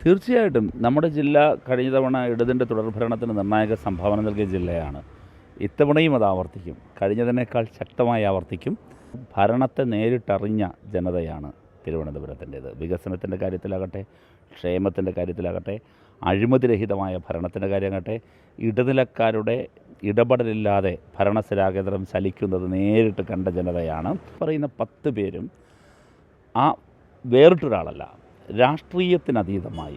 തീർച്ചയായിട്ടും നമ്മുടെ ജില്ല കഴിഞ്ഞ തവണ ഇടതിൻ്റെ തുടർഭരണത്തിന് നിർണായക സംഭാവന നൽകിയ ജില്ലയാണ്. ഇത്തവണയും അത് ആവർത്തിക്കും. കഴിഞ്ഞതിനേക്കാൾ ശക്തമായി ആവർത്തിക്കും. ഭരണത്തെ നേരിട്ടറിഞ്ഞ ജനതയാണ് തിരുവനന്തപുരത്തിൻ്റേത്. വികസനത്തിൻ്റെ കാര്യത്തിലാകട്ടെ, ക്ഷേമത്തിൻ്റെ കാര്യത്തിലാകട്ടെ, അഴിമതിരഹിതമായ ഭരണത്തിൻ്റെ കാര്യമാകട്ടെ, ഇടനിലക്കാരുടെ ഇടപെടലില്ലാതെ ഭരണസ്ഥിരാകേന്ദ്രം ചലിക്കുന്നത് നേരിട്ട് കണ്ട ജനതയാണ്. പറയുന്ന 10 പേരും ആ വേറിട്ടൊരാളല്ല, രാഷ്ട്രീയത്തിനതീതമായി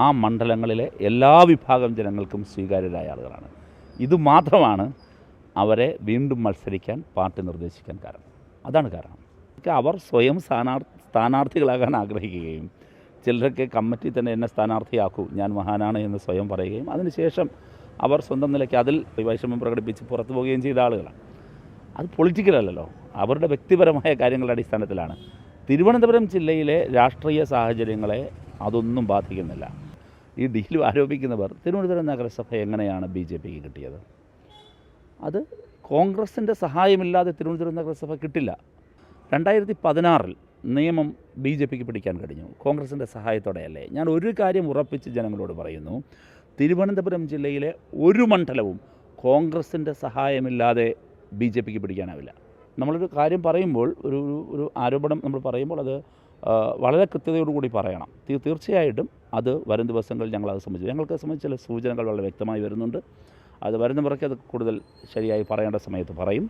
ആ മണ്ഡലങ്ങളിലെ എല്ലാ വിഭാഗം ജനങ്ങൾക്കും സ്വീകാര്യരായ ആളുകളാണ്. ഇതുമാത്രമാണ് അവരെ വീണ്ടും മത്സരിക്കാൻ പാർട്ടി നിർദ്ദേശിക്കാൻ കാരണം. അതാണ് കാരണം. അവർ സ്വയം സ്ഥാനാർത്ഥികളാകാൻ ആഗ്രഹിക്കുകയും ചിലരൊക്കെ കമ്മിറ്റി തന്നെ എന്നെ സ്ഥാനാർത്ഥിയാക്കൂ, ഞാൻ മഹാനാണ് എന്ന് സ്വയം പറയുകയും അതിനുശേഷം അവർ സ്വന്തം നിലയ്ക്ക് അതിൽ വൈഷമ്യം പ്രകടിപ്പിച്ച് പുറത്തു പോവുകയും ചെയ്ത ആളുകളാണ്. അത് പൊളിറ്റിക്കലല്ലോ, അവരുടെ വ്യക്തിപരമായ കാര്യങ്ങളുടെ അടിസ്ഥാനത്തിലാണ്. തിരുവനന്തപുരം ജില്ലയിലെ രാഷ്ട്രീയ സാഹചര്യങ്ങളെ അതൊന്നും ബാധിക്കുന്നില്ല. ഈ ഡീൽ ആരോപിക്കുന്നവർ തിരുവനന്തപുരം നഗരസഭ എങ്ങനെയാണ് BJPക്ക് കിട്ടിയത്? അത് കോൺഗ്രസിൻ്റെ സഹായമില്ലാതെ തിരുവനന്തപുരം നഗരസഭ കിട്ടില്ല. 2016 നിയമം BJPക്ക് പിടിക്കാൻ കഴിഞ്ഞു, കോൺഗ്രസിൻ്റെ സഹായത്തോടെയല്ലേ? ഞാൻ ഒരു കാര്യം ഉറപ്പിച്ച് ജനങ്ങളോട് പറയുന്നു, തിരുവനന്തപുരം ജില്ലയിലെ ഒരു മണ്ഡലവും കോൺഗ്രസിൻ്റെ സഹായമില്ലാതെ BJPക്ക് പിടിക്കാനാവില്ല. നമ്മളൊരു കാര്യം പറയുമ്പോൾ, ഒരു ആരോപണം നമ്മൾ പറയുമ്പോൾ അത് വളരെ കൃത്യതയോടുകൂടി പറയണം. തീർച്ചയായിട്ടും അത് വരും ദിവസങ്ങളിൽ ഞങ്ങളത് സംബന്ധിച്ച് ചില സൂചനകൾ വളരെ വ്യക്തമായി വരുന്നുണ്ട്. അത് വരുന്ന മുറയ്ക്ക് അത് കൂടുതൽ ശരിയായി പറയേണ്ട സമയത്ത് പറയും.